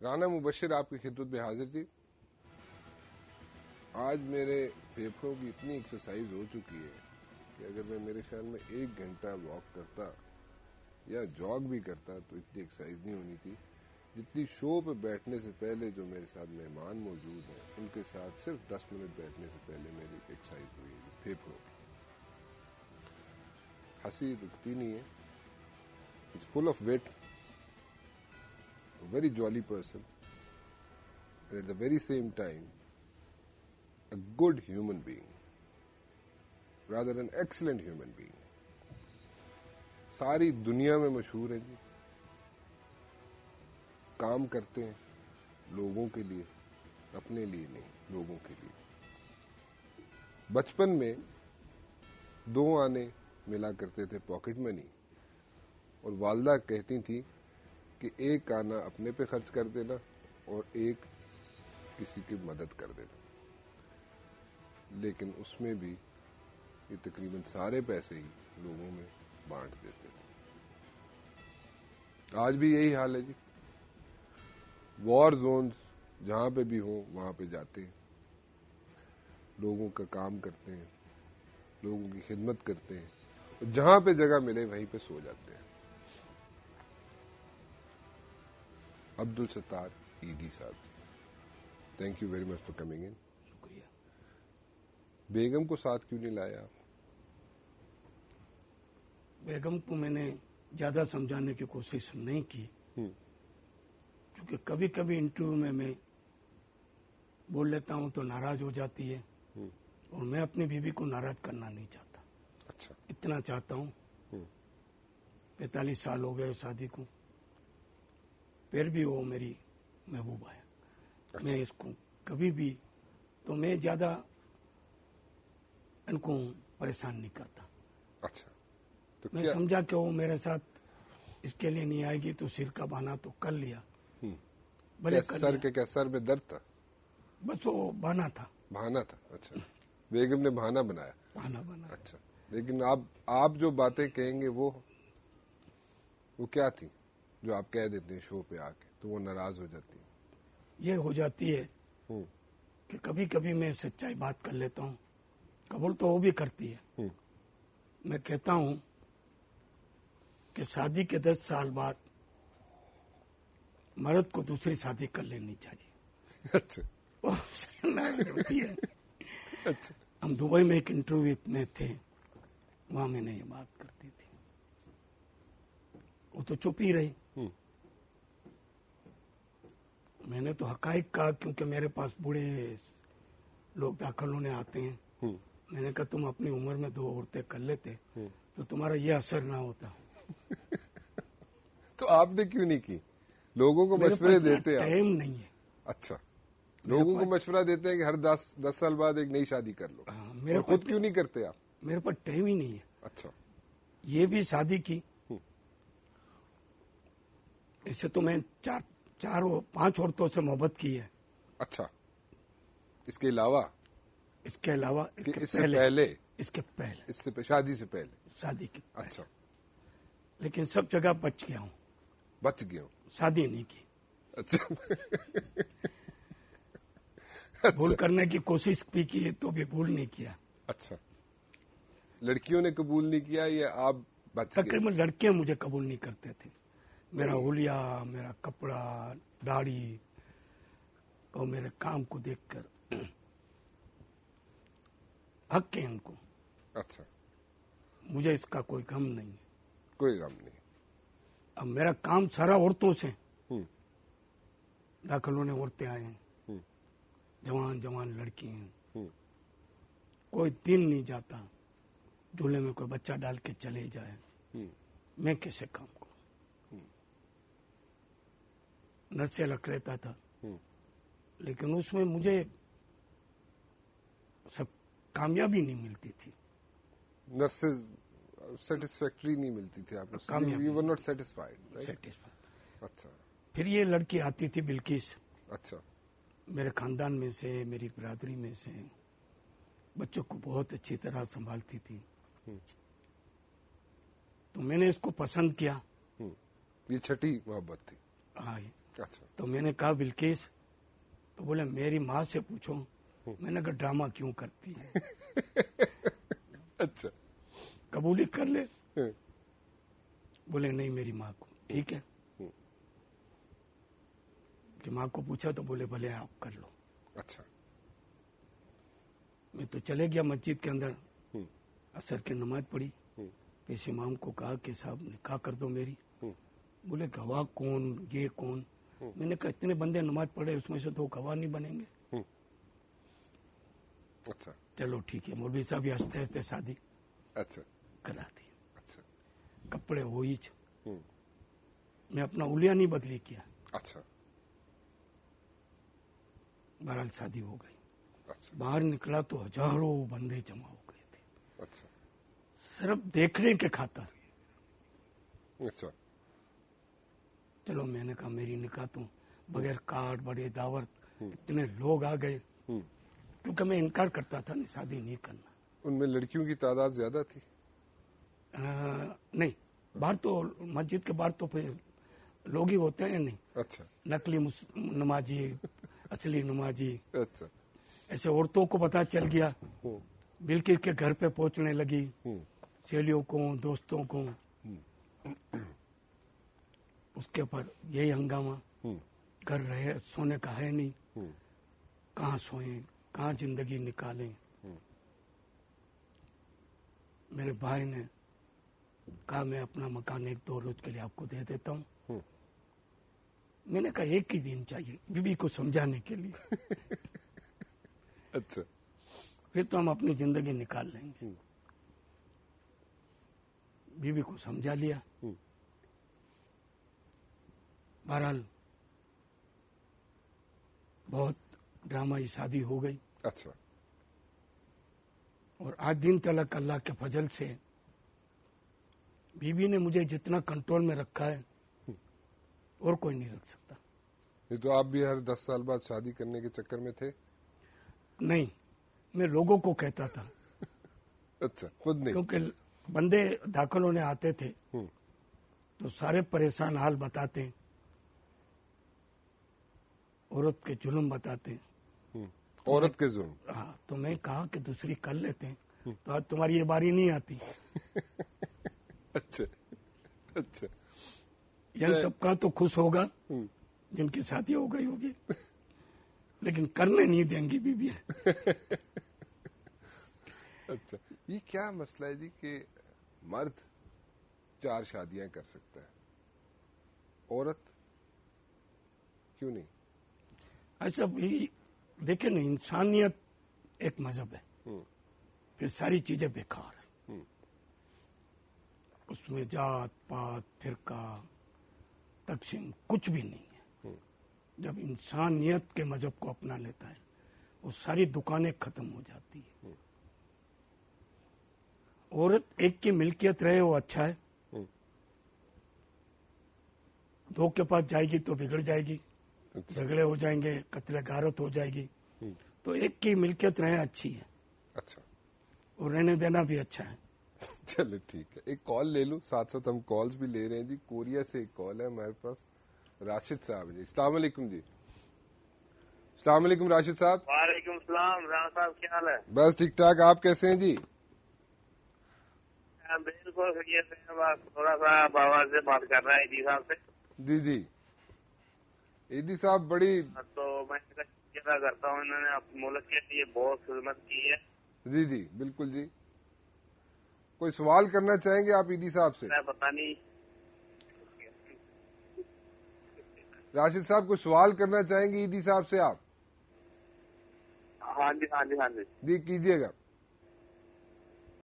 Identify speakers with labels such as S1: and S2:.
S1: رانا مبشر آپ کی خدمت میں حاضر تھی. آج میرے پھیپھڑوں کی اتنی ایکسرسائز ہو چکی ہے کہ اگر میں میرے خیال میں 1 گھنٹہ واک کرتا یا جاگ بھی کرتا تو اتنی ایکسرسائز نہیں ہونی تھی جتنی شو پہ بیٹھنے سے پہلے جو میرے ساتھ مہمان موجود ہیں ان کے ساتھ صرف 10 منٹ بیٹھنے سے پہلے میری ایکسرسائز ہوئی ہے پھیپھڑوں کی. ہنسی رکتی نہیں ہے. It's full of wit. Very jolly person and at the very same time a good human being, rather an excellent human being. ساری دنیا میں مشہور ہے جی. کام کرتے ہیں لوگوں کے لیے, اپنے لیے نہیں, لوگوں کے لیے. بچپن میں 2 آنے ملا کرتے تھے پاکٹ منی, اور والدہ کہتی تھی کہ 1 آنا اپنے پہ خرچ کر دینا اور 1 کسی کی مدد کر دینا. لیکن اس میں بھی یہ تقریباً سارے پیسے ہی لوگوں میں بانٹ دیتے تھے. آج بھی یہی حال ہے جی. وار زونز جہاں پہ بھی ہوں وہاں پہ جاتے ہیں, لوگوں کا کام کرتے ہیں, لوگوں کی خدمت کرتے ہیں, اور جہاں پہ جگہ ملے وہیں پہ سو جاتے ہیں. عبدالستار ایدی صاحب, thank you very much for coming in.
S2: شکریہ.
S1: بیگم کو ساتھ کیوں نہیں لایا آپ؟
S2: بیگم کو میں نے زیادہ سمجھانے کی کوشش نہیں کی, کیونکہ کبھی کبھی انٹرویو میں بول لیتا ہوں تو ناراض ہو جاتی ہے, اور میں اپنی بیوی کو ناراض کرنا نہیں چاہتا.
S1: اچھا.
S2: اتنا چاہتا ہوں. 45 سال ہو گئے شادی کو, پھر بھی وہ میری محبوبہ ہے. میں اس کو کبھی بھی تو میں زیادہ ان کو پریشان نہیں کرتا.
S1: اچھا. تو
S2: میں سمجھا کہ وہ میرے ساتھ اس کے لیے نہیں آئے گی تو سر کا بہانا تو کر لیا.
S1: بھلے سر کے کیا سر میں درد تھا؟
S2: بس وہ بہانا تھا.
S1: بہانا تھا. اچھا. بیگم نے بہانا بنایا.
S2: بہانا بنا.
S1: اچھا. لیکن آپ جو باتیں کہیں گے وہ کیا تھی جو آپ کہہ دیتے ہیں شو پہ آ کے تو وہ ناراض ہو جاتی ہیں؟
S2: یہ ہو جاتی ہے کہ کبھی کبھی میں سچائی بات کر لیتا ہوں, قبول تو وہ بھی کرتی ہے. میں کہتا ہوں کہ شادی کے 10 سال بعد مرد کو دوسری شادی کر لینی چاہیے.
S1: اچھا.
S2: ہوتی ہے.
S1: اچھا.
S2: ہم دبئی میں ایک انٹرویو میں تھے, وہاں میں نے یہ بات کرتی تھی, وہ تو چپ ہی رہی. میں نے تو حقائق کہا, کیونکہ میرے پاس بوڑھے لوگ داخل ہونے آتے ہیں. میں نے کہا تم اپنی عمر میں 2 عورتیں کر لیتے تو تمہارا یہ اثر نہ ہوتا.
S1: تو آپ نے کیوں نہیں کی؟ لوگوں کو مشورے دیتے ہیں.
S2: ٹائم نہیں ہے.
S1: اچھا. لوگوں کو مشورہ دیتے ہیں کہ ہر 10 سال بعد ایک نئی شادی کر لو.
S2: میرے
S1: خود کیوں نہیں کرتے آپ؟
S2: میرے پاس ٹائم ہی نہیں ہے.
S1: اچھا.
S2: یہ بھی شادی کی, اس سے تو میں 4-5 عورتوں سے محبت کی ہے.
S1: اچھا. اس کے علاوہ
S2: اس کے علاوہ
S1: اس سے پہلے شادی سے پہلے
S2: شادی کے پہلے.
S1: اچھا.
S2: لیکن سب جگہ بچ گیا ہوں. شادی نہیں کی.
S1: اچھا.
S2: بھول کرنے کی کوشش بھی کی تو بھی بھول نہیں کیا.
S1: اچھا. لڑکیوں نے قبول نہیں کیا یا آپ بچ گئے؟
S2: تقریباً لڑکیاں مجھے قبول نہیں کرتے تھے. میرا حلیہ, میرا کپڑا, داڑھی اور میرے کام کو دیکھ کر حق ہے ان کو.
S1: اچھا.
S2: مجھے اس کا کوئی غم نہیں ہے.
S1: کوئی غم نہیں.
S2: اب میرا کام سارا عورتوں سے, داخل ہونے عورتیں آئے ہیں, جوان لڑکی ہیں. کوئی دن نہیں جاتا جھولے میں کوئی بچہ ڈال کے چلے جائے. میں کیسے کام کروں؟ نرسے لگ رہتا تھا, لیکن اس میں مجھے سب کامیابی نہیں ملتی تھی.
S1: نرسز سیٹسفیکٹری نہیں ملتی تھی آپ کو؟ You were not satisfied. اچھا.
S2: پھر یہ لڑکی آتی تھی بلکیس.
S1: اچھا.
S2: میرے خاندان میں سے, میری برادری میں سے, بچوں کو بہت اچھی طرح سنبھالتی تھی. تو میں نے اس کو پسند کیا.
S1: یہ چھٹی محبت تھی.
S2: ہاں.
S1: اچھا.
S2: تو میں نے کہا بلکیس, تو بولے میری ماں سے پوچھو. میں نے کہا ڈرامہ کیوں کرتی ہے؟
S1: اچھا.
S2: قبول ہی کر لے. بولے نہیں میری ماں کو. ٹھیک ہے کہ ماں کو پوچھا تو بولے بھلے آپ کر لو.
S1: اچھا.
S2: میں تو چلے گیا مسجد کے اندر, عصر کی نماز پڑھی. پیش امام کو کہا کہ صاحب نکاح کر دو میری. بولے گواہ کون, یہ کون؟ میں نے کہا اتنے بندے نماز پڑھے, اس میں سے 2 گواہ نہیں بنیں گے.
S1: اچھا.
S2: چلو ٹھیک ہے. مولوی صاحب بھی ہنستے ہنستے شادی
S1: اچھا.
S2: کرا دی.
S1: اچھا.
S2: کپڑے وہی, میں اپنا اولیا نہیں بدلی کیا.
S1: اچھا.
S2: بہرحال شادی ہو گئی.
S1: اچھا.
S2: باہر نکلا تو ہزاروں بندے جمع ہو گئے تھے,
S1: اچھا.
S2: صرف دیکھنے کے خاطر.
S1: اچھا.
S2: چلو میں نے کہا میری نکاح تو بغیر کارڈ بڑے دعوت, اتنے لوگ آ گئے, کیونکہ میں انکار کرتا تھا نہیں شادی نہیں کرنا.
S1: ان میں لڑکیوں کی تعداد زیادہ تھی؟
S2: نہیں, باہر تو مسجد کے باہر تو پھر لوگ ہی ہوتے ہیں. نہیں,
S1: اچھا.
S2: نقلی نمازی, اصلی نمازی.
S1: اچھا.
S2: ایسے عورتوں کو پتا چل گیا, بلکہ کے گھر پہ پہنچنے لگی, سہیلیوں کو, دوستوں کو. اس کے اوپر یہی ہنگامہ, گھر رہے سونے کا ہے نہیں, کہاں سوئیں, کہاں زندگی نکالیں. میرے بھائی نے کہا میں اپنا مکان 1-2 روز کے لیے آپ کو دے دیتا ہوں. میں نے کہا 1 ہی دن چاہیے بیوی کو سمجھانے کے لیے.
S1: اچھا.
S2: پھر تو ہم اپنی زندگی نکال لیں گے. بیوی کو سمجھا لیا. بہرحال بہت ڈرامائی شادی ہو گئی.
S1: اچھا.
S2: اور آج دن تلک اللہ کے فضل سے بیوی نے مجھے جتنا کنٹرول میں رکھا ہے اور کوئی نہیں رکھ سکتا.
S1: یہ تو آپ بھی ہر 10 سال بعد شادی کرنے کے چکر میں تھے؟
S2: نہیں, میں لوگوں کو کہتا تھا.
S1: اچھا, خود نہیں؟
S2: کیونکہ بندے داخل ہونے آتے تھے تو سارے پریشان حال بتاتے, عورت کے ظلم بتاتے.
S1: عورت کے ظلم؟
S2: ہاں, تو میں کہا کہ دوسری کر لیتے ہیں, تو آج تمہاری یہ باری نہیں آتی.
S1: اچھا. اچھا.
S2: ینگ طبقہ تو خوش ہوگا جن کی شادی ہو گئی ہوگی, لیکن کرنے نہیں دیں گی بیویاں.
S1: اچھا. یہ کیا مسئلہ ہے جی کہ مرد 4 شادیاں کر سکتا ہے, عورت کیوں نہیں؟
S2: ایسا بھی دیکھیں نا, انسانیت ایک مذہب ہے, پھر ساری چیزیں بیکار ہیں. اس میں جات پات فرقہ تقسیم کچھ بھی نہیں ہے. جب انسانیت کے مذہب کو اپنا لیتا ہے وہ ساری دکانیں ختم ہو جاتی ہیں. عورت ایک کی ملکیت رہے وہ اچھا ہے, 2 کے پاس جائے گی تو بگڑ جائے گی, جھگڑے ہو جائیں گے, قتل غارت ہو جائے گی. تو ایک کی ملکیت رہے اچھی ہے.
S1: اچھا.
S2: اور رہنے دینا بھی اچھا ہے.
S1: چلے ٹھیک ہے, ایک کال لے لوں, ساتھ ساتھ ہم کالز بھی لے رہے ہیں جی. کوریا سے ایک کال ہے ہمارے پاس, راشد صاحب جی. السلام علیکم جی. السلام علیکم راشد صاحب.
S3: وعلیکم السلام. رانا صاحب کیا حال ہے؟
S1: بس ٹھیک ٹھاک, آپ کیسے ہیں جی؟
S3: بالکل خیریت سے, بس تھوڑا سا بابا سے بات کر رہا ہے ایدی صاحب سے.
S1: جی جی, ایدی صاحب بڑی,
S3: تو میں شکریہ کرتا ہوں, انہوں نے ملک کے لیے بہت خدمت کی ہے.
S1: جی جی بالکل جی. کوئی سوال کرنا چاہیں گے آپ ایدی صاحب سے؟
S3: پتہ نہیں
S1: راشد صاحب کوئی سوال کرنا چاہیں گے ایدی صاحب سے آپ؟
S3: ہاں جی ہاں جی ہاں جی
S1: جی کیجیے گا.